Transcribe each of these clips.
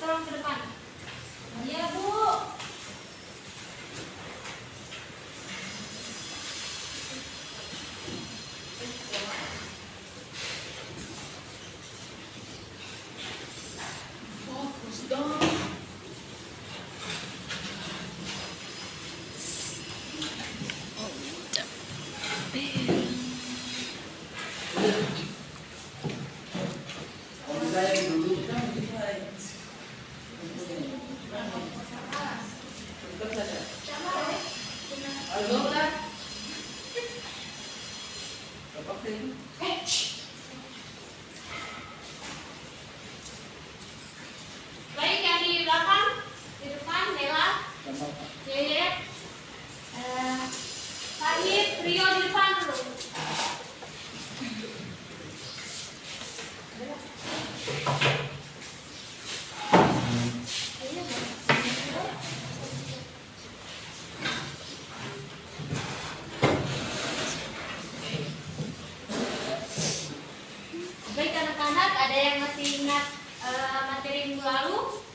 tolong ke depan. Iya, Bu. Fokus dong. Baik, yang di belakang, di depan, Nela, Yeye, Sahid, Rio di depan dulu. Baik anak-anak, ada yang masih ingat materi minggu lalu?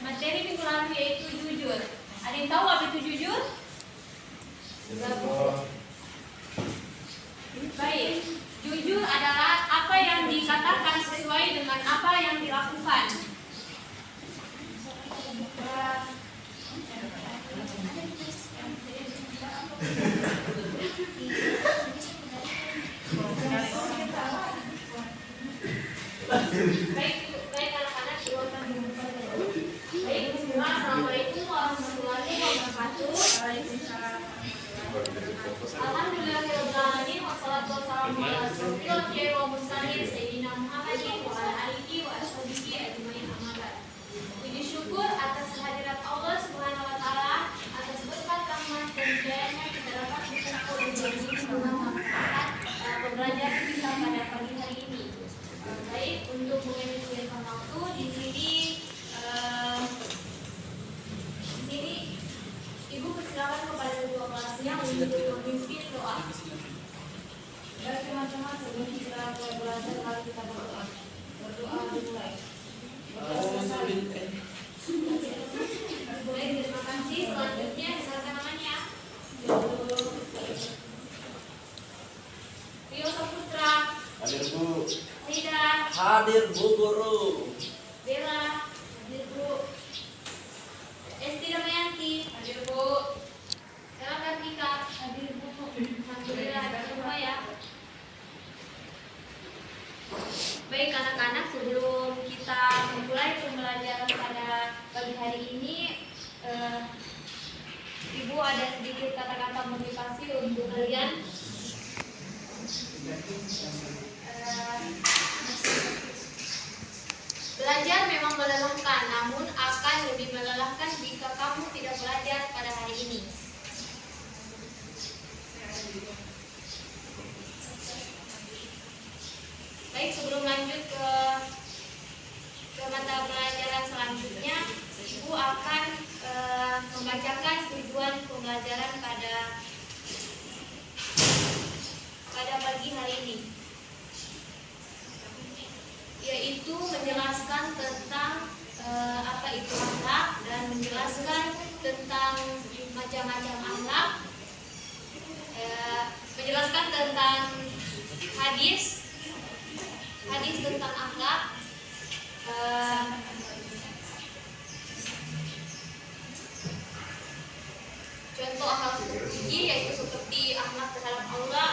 Materi minggu lalu yaitu jujur. Ada yang tahu apa itu jujur? Baik, jujur adalah apa yang dikatakan sesuai dengan apa yang dilakukan. Baik anak-anak, baik, Assalamualaikum warahmatullahi wabarakatuh. Alhamdulillahirobbilalamin wassalatu wassalamu ala rasulillah wa mursalin sayyidina Muhammadin wa ala alihi wa ashabihi ajmain amma ba'd. Puji syukur atas kehadirat Allah Subhanahu wa taala, atas berkat rahmat dan hidayahnya kita dapat berkumpul di dalam manfaat pembelajaran kita pada pagi hari ini. Baik, untuk mengingatkan waktu di sini Ibu persilakan kepada kedua kelasnya untuk memimpin doa. Dan teman-teman, sebelum kita mulai belajar, mari kita berdoa. Berdoa dimulai. Baik, terima kasih. Selanjutnya silakan namanya. Rio Saputra. Hadir Bu. Rida. Hadir Bu Guru. Bella. Hadir Bu. Esti Damayanti. Hadir Bu. Ella Kartika. Hadir Bu. Alhamdulillah ada semua ya. Baik anak-anak, sebelum kita memulai pembelajaran pada pagi hari ini, Ibu ada sedikit kata-kata motivasi untuk kalian. Belajar memang melelahkan, namun akan lebih melelahkan jika kamu tidak belajar pada hari ini. Baik, sebelum lanjut ke mata pelajaran selanjutnya, Ibu akan membacakan tujuan pembelajaran pada pagi hari ini, yaitu menjelaskan tentang apa itu akhlak dan menjelaskan tentang macam-macam akhlak, menjelaskan tentang hadis tentang akhlak, contoh akhlak terpuji yaitu seperti akhlak terhadap Allah,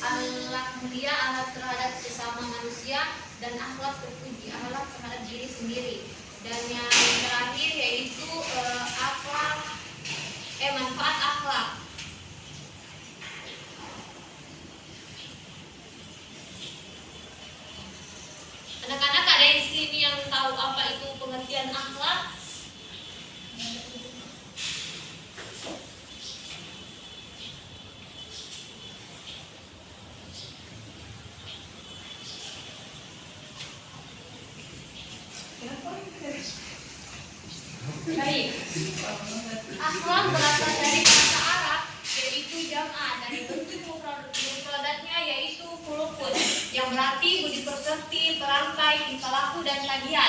akhlak mulia, akhlak terhadap sesama manusia, dan akhlak terpuji, akhlak terhadap diri sendiri. Dan yang terakhir yaitu manfaat akhlak. Anak-anak, ada di sini yang tahu apa itu pengertian akhlak? Baik. Akhlak berasal dari bahasa Arab, yaitu jam'ah, dari bentuk mufradatnya yaitu khuluqun, yang berarti budi pekerti, perangkai, tingkah laku dan tabiat.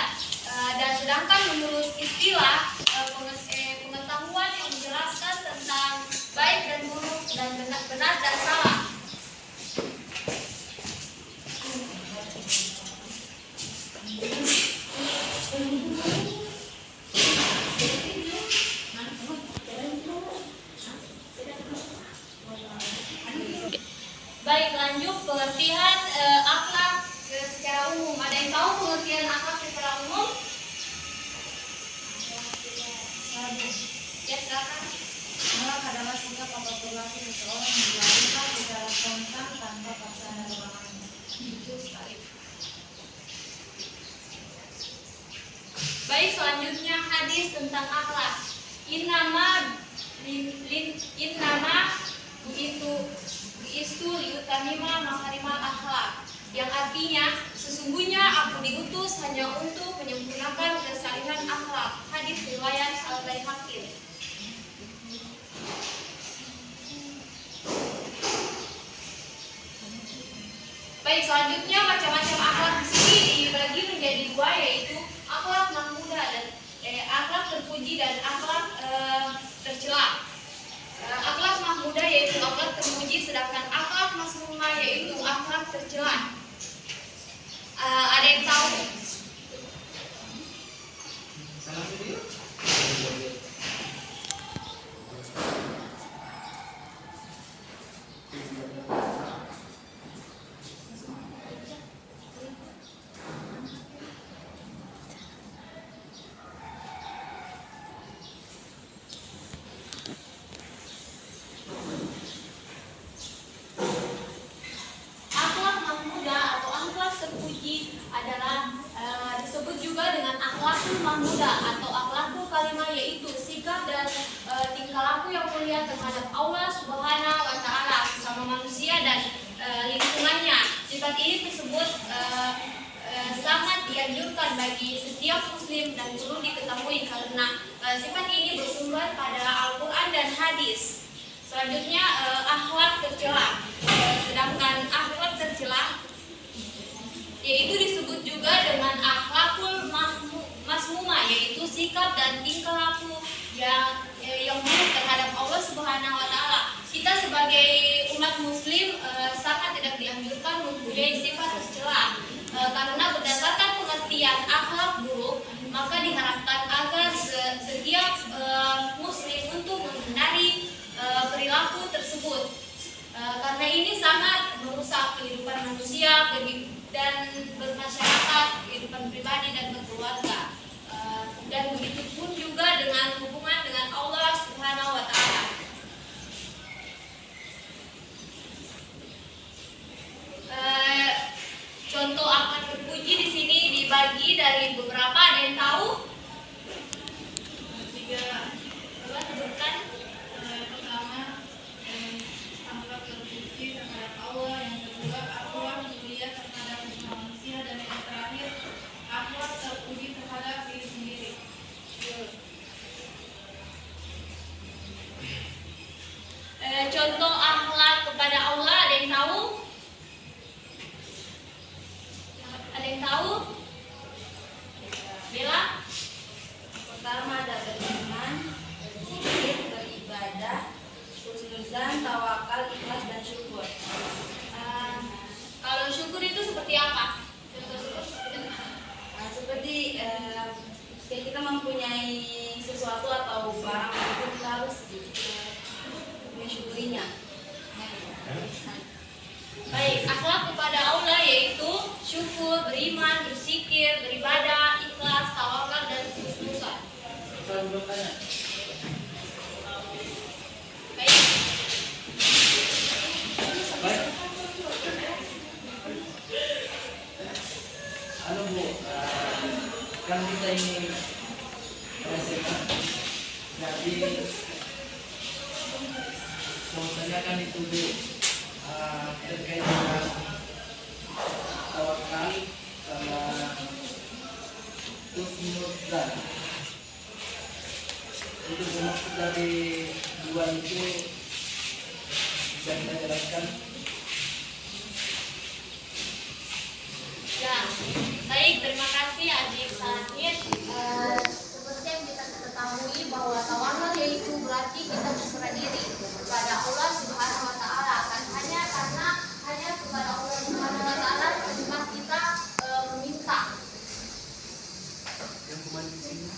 hadis tentang akhlak. Innama buistu liutamima makarimal akhlak, yang artinya sesungguhnya aku diutus hanya untuk menyempurnakan kesalihan akhlak. Hadis riwayat Al-Baihaqi. Baik, selanjutnya macam-macam akhlak di sini dibagi menjadi dua, yaitu akhlak mahmudah dan akhlak terpuji dan akhlak tercela. Akhlak mahmudah yaitu akhlak terpuji, sedangkan akhlak masmumah yaitu akhlak tercela. Ada yang tahu? Akhlak mahmudah atau akhlak terpuji adalah disebut juga dengan akhlakul mahmudah atau akhlakul kalimah, yaitu sikap dan tingkah laku yang mulia terhadap Allah Subhanahu wa taala, sesama manusia dan lingkungannya. Sifat ini tersebut sangat dianjurkan bagi setiap muslim dan perlu diketahui karena sifat ini bersumber pada Al-Qur'an dan hadis. Selanjutnya akhlak tercela. Sedangkan akhlak tercela yaitu disebut juga dengan akhlakul masmumah, yaitu sikap dan tingkah laku yang buruk terhadap Allah Subhanahu wa taala. Kita sebagai umat muslim sangat tidak dianjurkan mempunyai sifat tercela karena berdasarkan pengertian akhlak buruk, maka diharapkan agar setiap muslim untuk menghindari perilaku tersebut karena ini sangat merusak kehidupan manusia dan bermasyarakat, kehidupan pribadi dan berkeluarga, dan begitu pun juga dengan hubungan dengan Allah Subhanahu wa taala. Contoh akhlak terpuji di sini dibagi dari beberapa. Ada yang tahu? Coba sebutkan. Pertama, akhlak terpuji terhadap Allah. Yang kedua, akhlak mulia terhadap manusia. Dan yang terakhir, akhlak terpuji terhadap diri sendiri. Contoh akhlak kepada Allah, ada yang tahu? Ada yang tahu? Bella? Pertama ada beriman, berzikir, beribadah, husnuzan, tawakal, ikhlas, dan syukur. Kalau syukur itu seperti apa? Contoh syukur seperti apa? Nah, seperti kita mempunyai sesuatu atau barang itu kita harus mensyukurinya. Baik, akhlak kepada Allah yaitu syukur, beriman, berzikir, beribadah, ikhlas, tawakal, dan husnuzan. Baik. Bu, kan kita ini SMA, jadi bahwasanya kan itu Bu terkait dengan tawakal sama husnuzan. Itu bermaksud dari dua itu bisa kita jelaskan? Ya, baik, terima kasih Adik Sanit. Seperti yang kita ketahui bahwa tawakal yaitu berarti kita berserah diri kepada Allah Subhanahu wa taala, kan hanya kepada Allah Subhanahu wa taala tempat kita meminta. Yang kemarin di sini.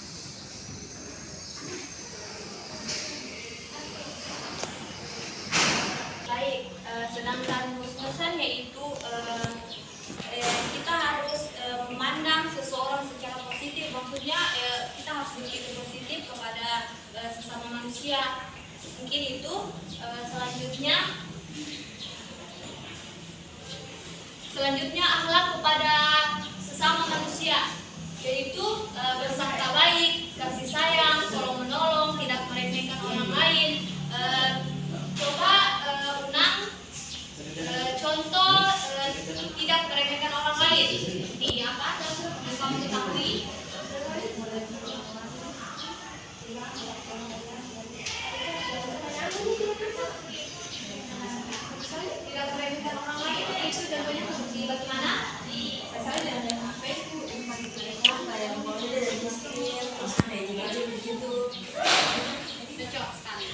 Baik, sedangkan husnuzan yaitu kita harus memandang seseorang secara positif, maksudnya kita harus berpikir positif kepada sesama manusia. Mungkin itu. Selanjutnya akhlak kepada sesama manusia, yaitu bersangka baik, kasih sayang, tolong menolong, tidak meremehkan orang lain. Coba Unang contoh tidak meremehkan orang lain. Di apa yang kamu ketahui? Tidak meremehkan orang lain itu contohnya seperti bagaimana? Cocok sekali.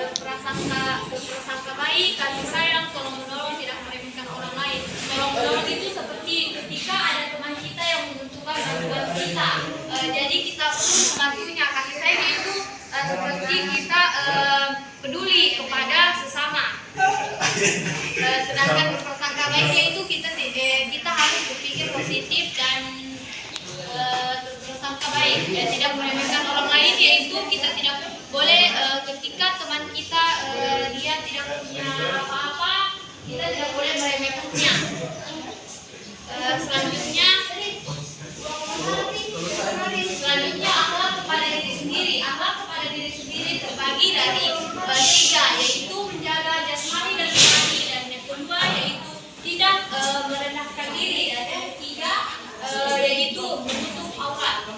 Berprasangka baik, kasih sayang, tolong menolong, tidak meremehkan orang lain. Tolong menolong itu seperti ketika ada teman kita yang membutuhkan bantuan kita. Jadi kita perlu membantunya. Kasih sayang itu seperti kita peduli kepada sesama. Sedangkan berprasangka baiknya itu kita harus berpikir positif dan berprasangka baik. Tidak meremehkan orang lain, yaitu kita tidak boleh ketika teman kita dia tidak punya apa-apa, kita tidak boleh meremehkannya. Selanjutnya akhlak kepada diri sendiri. Akhlak kepada diri sendiri terbagi dari 3, yaitu menjaga jasmani dan rohani, dan yang kedua yaitu tidak merendahkan diri, dan yang ketiga yaitu menutup aurat.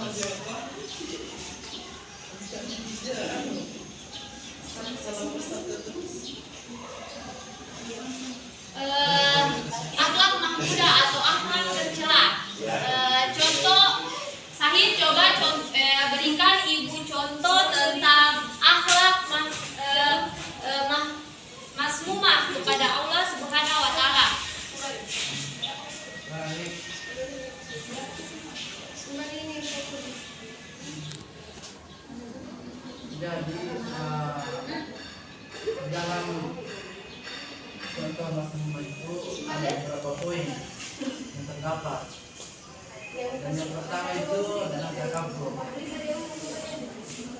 Akhlak mahmuda atau akhlak tercela. Contoh Sahid, coba berikan ibu contoh tentang akhlak masmumah kepada Allah Subhanahu wa taala. Jadi dalam contoh masing-masing itu ada beberapa poin yang terdapat. Dan yang pertama itu adalah takabur.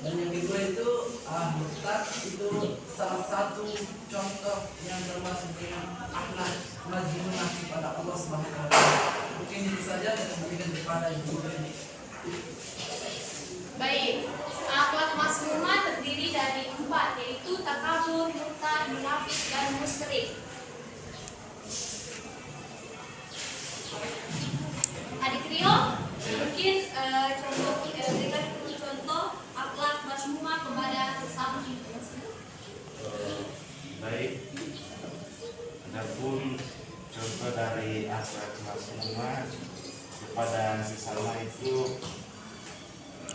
Dan yang kedua itu murtad, itu salah satu contoh yang termasuk dengan akhlak mazmunah kepada Allah Subhanahu wa taala. Mungkin itu saja saya sampaikan kepada ibu ini. Baik, akhlak masmumah terdiri dari 4, yaitu takabur, murtad, munafik, dan musyrik. Adik Rio, mungkin berikan contoh akhlak masmumah kepada sesama. Baik, adapun contoh dari akhlak masmumah kepada sesama itu,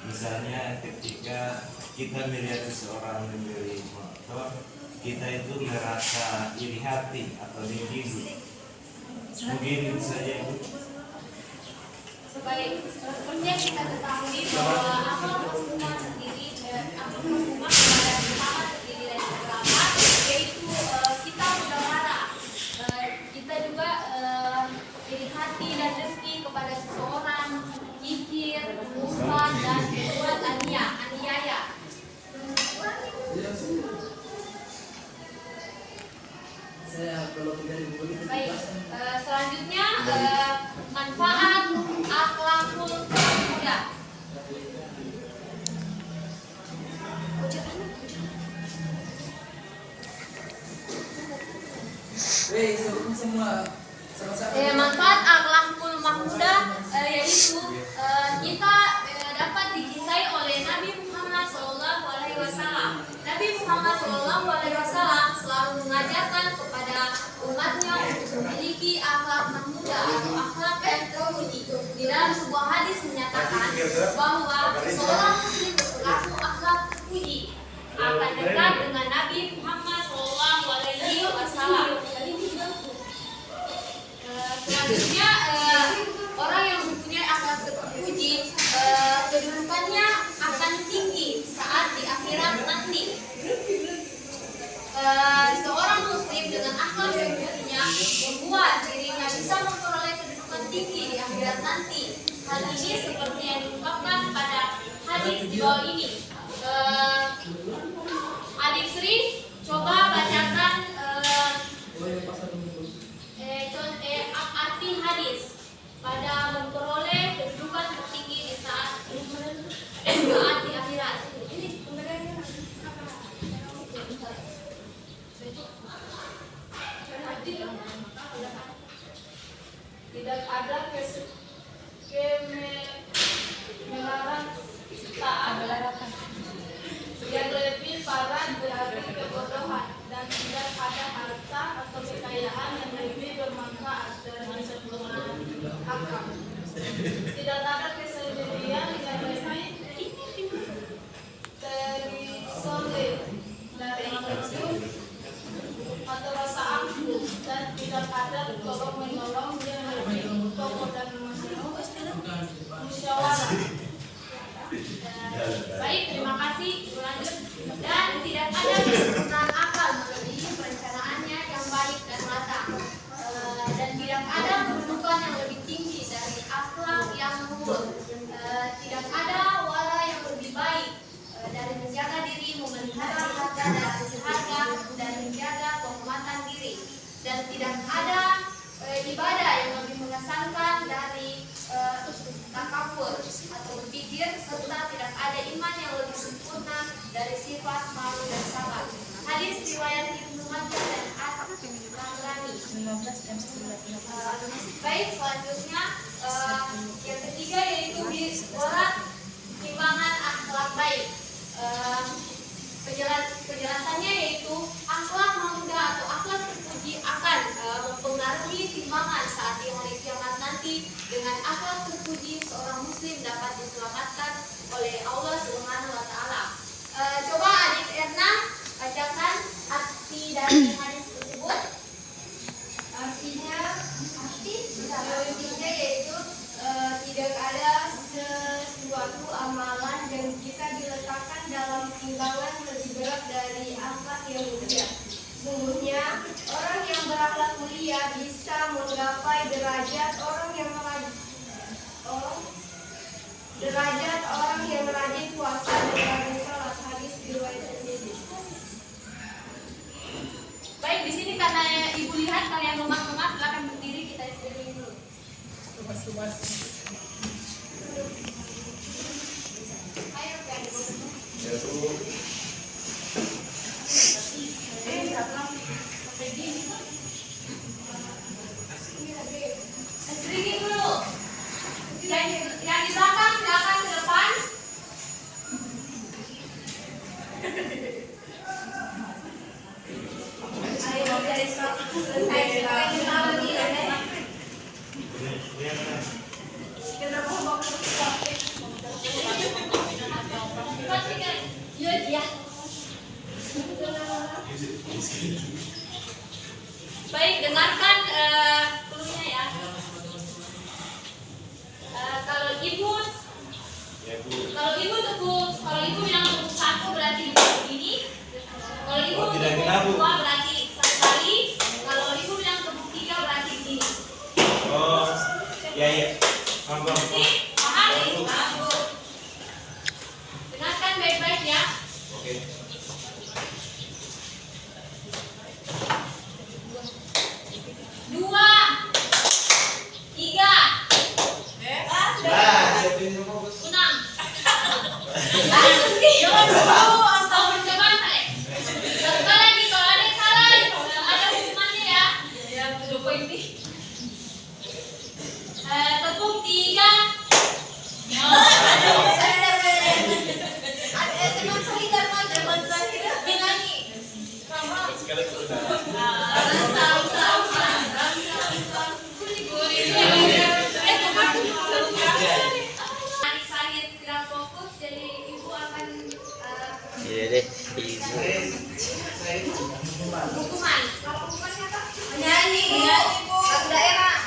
misalnya ketika kita melihat seseorang membeli motor, kita itu merasa iri hati atau dengki. Mungkin itu saja, Ibu. Sebaiknya kita ketahui bahwa akhlak masmumah terdiri kepada sesama terdiri dari beberapa, yaitu kita mudah marah, kita juga iri hati dan dengki kepada seseorang, kikir, umpan, dan berbuat aniaya. Saya kalau tidak boleh. Baik, selanjutnya manfaat akhlakul muda. Semua Manfaat akhlakul mahmuda yaitu kita dapat dicintai oleh Nabi Muhammad SAW. Nabi Muhammad SAW selalu mengajarkan kepada umatnya untuk memiliki akhlak mahmuda atau akhlak yang terpuji. Di dalam sebuah hadis menyatakan bahwa seorang muslim berperilaku akhlak terpuji akan dekat dengan Nabi Muhammad SAW. Selanjutnya orang yang mempunyai akhlak terpuji kedudukannya akan tinggi saat di akhirat nanti. Seorang muslim dengan akhlak terpujinya membuat dirinya bisa memperoleh kedudukan tinggi di akhirat nanti. Hal ini seperti yang diungkapkan pada hadis di bawah ini. Adik Sri, coba bacakan arti hadis pada memperoleh Tidak ada kemelaratan yang lebih parah dari kebodohan, dan tidak ada harta atau kekayaan yang lebih bermanfaat dari sempurna akal. Tidak ada kesendirian yang lebih terisolir dari hidup atau rasa angkuh, dan tidak ada tolong menolong yang lebih kokoh dan musyawarah. Baik, terima kasih. Lanjut. Dan tidak ada kesempurnaan akal melebihi perencanaannya yang baik dan matang. Dan tidak ada kedudukan yang lebih tinggi dari akhlak yang luhur. Tidak ada wala yang lebih baik dari menjaga diri, memelihara harga dan berharga, dan menjaga kehormatan diri. Dan tidak ada ibadah yang lebih mengesankan dari takabur atau berpikir, serta tidak ada iman yang lebih sempurna dari sifat malu dan sabar. Hadis riwayat Ibnu Majah dan At-Tabrani. Baik, selanjutnya yang ketiga yaitu biwara timbangan akhlak baik. Penjelasannya yaitu akhlak manusia atau akhlak terpuji akan mempengaruhi timbangan saat di hari kiamat nanti. Dengan akhlak terpuji, seorang muslim dapat diselamatkan oleh Allah Subhanahu wa taala. Coba Adik Erna bacakan arti dari hadis tersebut. Artinya yaitu tidak ada sesuatu amalan yang jika diletakkan dalam timbangan lebih berat dari akhlak yang mulia. Sungguhnya orang yang berakhlak mulia bisa menggapai derajat orang yang rajin puasa dan rajin sholat. Hadis riwayat Tirmidzi. Baik, di sini karena Ibu lihat kalian lemah-lemah, silakan berdiri, kita istirahat dulu. Ayo, sedikit dulu. Yang di belakang silakan ke depan. Ayo dari selesai lagi lagi ya. Kita mau ke ya. Baik, dengarkan dulunya ya. Kalau ibu bilang tepuk satu berarti begini. Kalau ibu tepuk dua berarti satu kali. Kalau ibu bilang tepuk tiga berarti begini. Oh, ya. Jadi, paham? Dengarkan baik-baik ya. Oke. Dua, tiga, enam. Coba lagi, kalau ada yang salah, ada hukumannya ya. Tepuk tiga. Adik-adik tidak fokus, jadi ibu akan hukuman. Kalau hukumannya apa? Menyanyi, lagu daerah.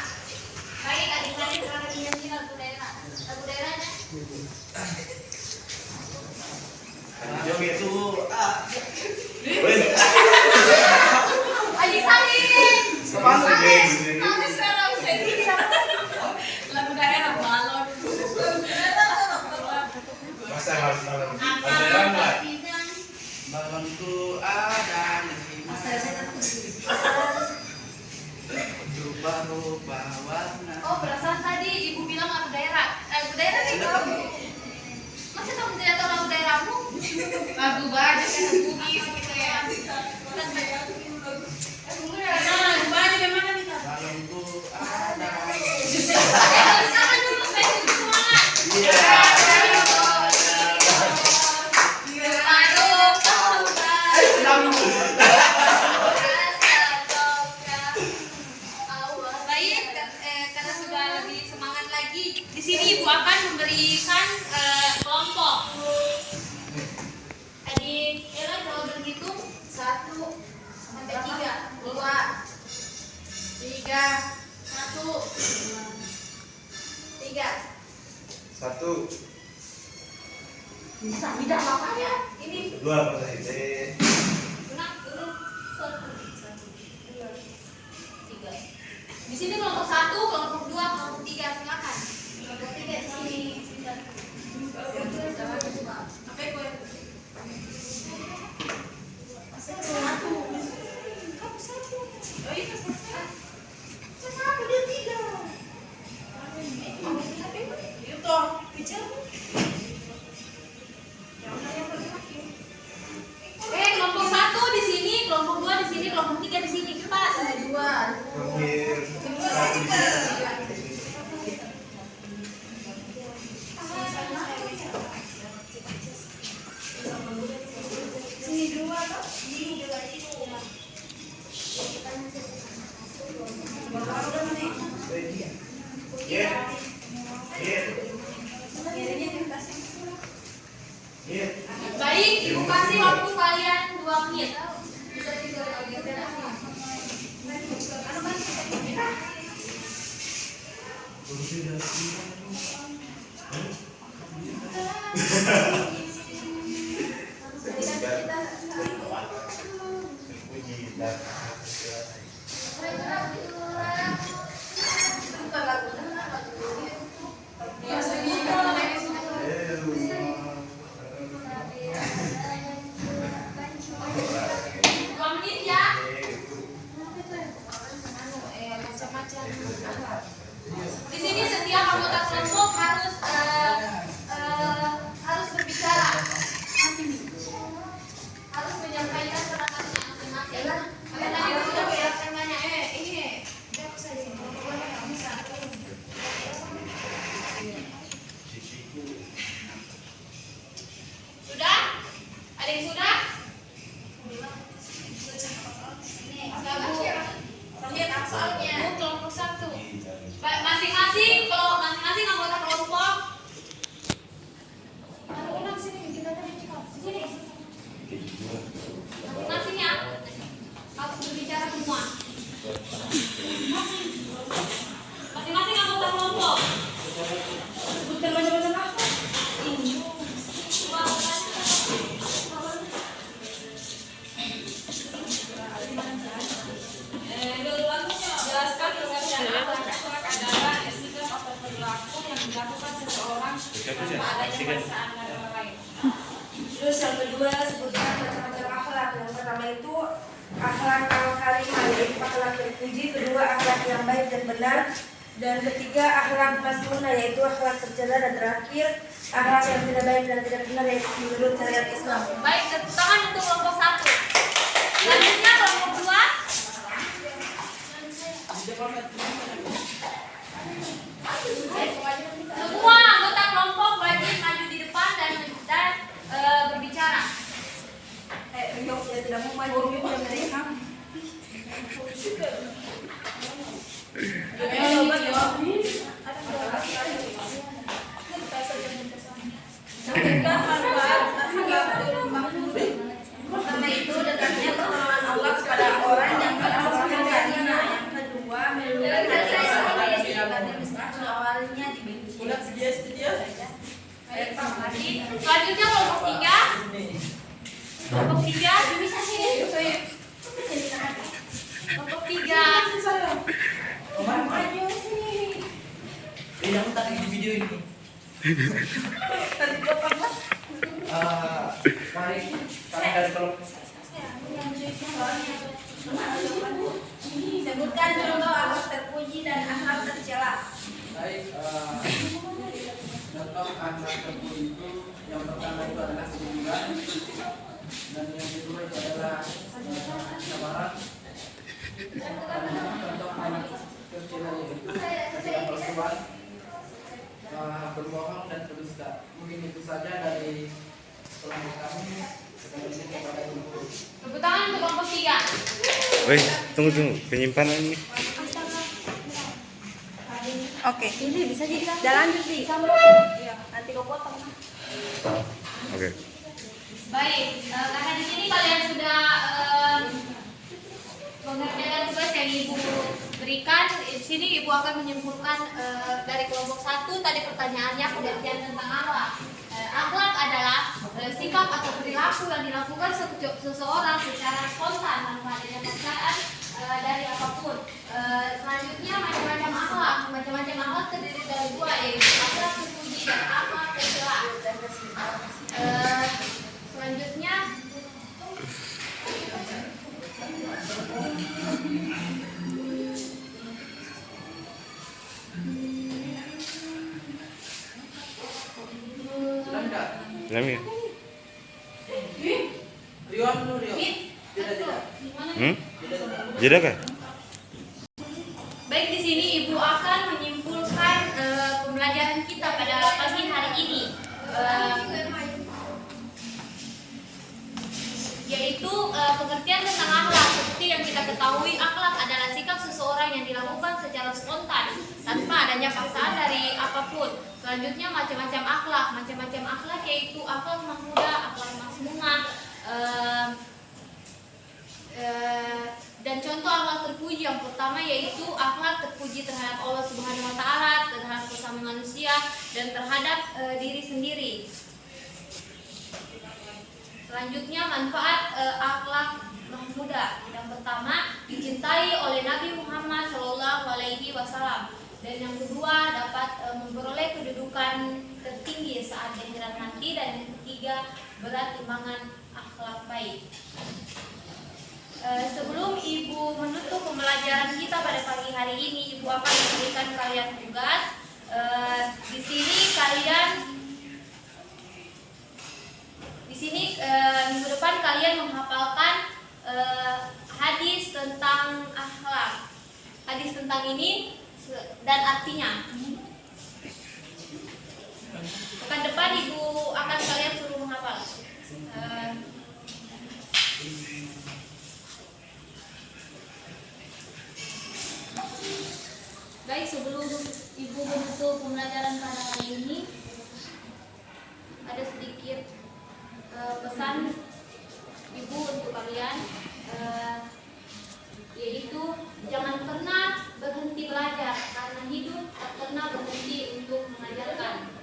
Baik, adik-adik silakan menyanyi lagu daerah. Lagu daerahnya? Joget tuh. Adik Sari. lagu daerah balon. Masa harus tahu. Balonku ada di mana? Berubah-ubah warna. Oh, perasaan tadi ibu bilang lagu daerah. Lagu daerah nih kamu. Masa kamu tidak tahu lagu daerahmu? Lagu banyak kan bugis gitu ya. Lagu banyak yang mana nih? Balonku ada di Tangan dulu, supaya lebih semangat. Baik, karena sudah lebih semangat lagi, di sini Ibu akan memberikan kelompok. Adik Ella kalau berhitung 1 sampai 3, 2, 3, 1, 3. 1, Bisa tidak makanya ini 2 apa tadi? benak dulu 1, 2, 3. Di sini kelompok 1, kelompok 2, kelompok 3 silakan. Kelompok 3 di sini. Apa itu? Oh iya, satu dia 3. Itu bicara. Kelompok 1 di sini, kelompok 2 di sini, kelompok 3 di sini. Cepat. 2. Hampir 1 di sini. Baik, Ibu kasih waktu kalian 2 menit. Di sini setiap anggota kelompok harus berbicara, harus menyampaikan pendapatnya masing-masing. Kalian tadi sudah berdasarkan banyak. Ini sudah? Ada yang sudah? Lihat soalnya. Kelompok 1. Masing-masing anggota kelompok. Masing-masing ya harus berbicara semua. Masing-masing anggota kelompok. Sebutkan macam-macam apa? Jelaskan pengertian akhlak adalah etika atau perilaku yang dilakukan seseorang tanpa adanya perasaan dan orang lain. Terus yang kedua sebutkan macam-macam akhlak. Yang pertama itu akhlak al-karimah, yaitu akhlak terpuji. Kedua akhlak yang baik dan benar. Dan ketiga akhlak masnunah, yaitu akhlak tercela. Dan terakhir akhlak yang tidak baik dan tidak benar, yaitu menurut syariat Islam. Baik, tepuk tangan untuk kelompok 1. Selanjutnya kelompok 2. Semua anggota kelompok wajib maju di depan dan berbicara. Yuk, ya tidak mau maju, yuk yang mereka. Sebutkan manfaat akhlakul mahmud. Pertama itu datangnya pertolongan Allah kepada orang yang beramalkan darinya. Yang kedua meluluhkan awalnya dibenci. Selanjutnya kelompok 3. Kelompok 3 bisa sini. Kelompok 3. Yang tadi di video ini. Mari dari kelompok. Sebutkan contoh akhlak terpuji dan akhlak tercela. Baik, contoh akhlak terpuji itu yang pertama itu adalah kejujuran, dan yang kedua itu adalah kesabaran. Dan contoh akhlak tercela yaitu berkorban, berbohong dan berdusta. Mungkin itu saja dari kelompok kami. Sekarang ini kepada Ibu. Tepuk tangan untuk kelompok 3. Woi, tunggu penyimpanan ini. Oke. Ini bisa jadi Udah lanjut sih. Iya, nanti kau potong. Oke. Baik, karena di sini kalian sudah mengerjakan tugas yang Ibu berikan. Di sini Ibu akan menyimpulkan dari kelompok 1 tadi pertanyaannya pengertian tentang akhlak. Akhlak adalah sikap atau perilaku yang dilakukan seseorang secara spontan tanpa adanya paksaan dari apapun. Selanjutnya macam-macam akhlak. Macam-macam akhlak terdiri dari 2, yaitu akhlak terpuji dan akhlak tercela. Selanjutnya Sudah enggak? Nami. Rio dulu, Rio. Tidak. Jeda kah? baik, di sini Ibu akan menyimpulkan pembelajaran kita pada pagi hari ini, yaitu pengertian tentang akhlak. Seperti yang kita ketahui, akhlak adalah sikap seseorang yang dilakukan secara spontan tanpa adanya paksaan dari apapun. Selanjutnya macam-macam akhlak. Macam-macam akhlak yaitu akhlak mahmudah, akhlak masmumah, dan contoh akhlak terpuji yang pertama yaitu akhlak terpuji terhadap Allah Subhanahu wa taala, terhadap sesama manusia, dan terhadap diri sendiri. Selanjutnya manfaat akhlak mahmudah. Yang pertama, dicintai oleh Nabi Muhammad SAW, dan yang kedua dapat memperoleh kedudukan tertinggi saat di akhirat nanti, dan yang ketiga berat timbangan akhlak baik. Sebelum Ibu menutup pembelajaran kita pada pagi hari ini, Ibu akan memberikan kalian tugas. Di sini minggu depan kalian menghafalkan hadis tentang akhlak. Hadis tentang ini dan artinya. Pekan depan Ibu akan kalian suruh menghafal. Baik, sebelum Ibu menutup pembelajaran pada hari ini, ada sedikit pesan Ibu untuk kalian, yaitu jangan pernah berhenti belajar, karena hidup tak pernah berhenti untuk mengajarkan.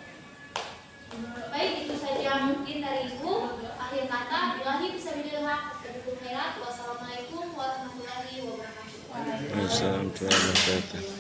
Baik, itu saja mungkin dari Ibu. Akhir kata, billahi fisabilillah, wassalamualaikum warahmatullahi wabarakatuh. Assalamualaikum warahmatullahi wabarakatuh.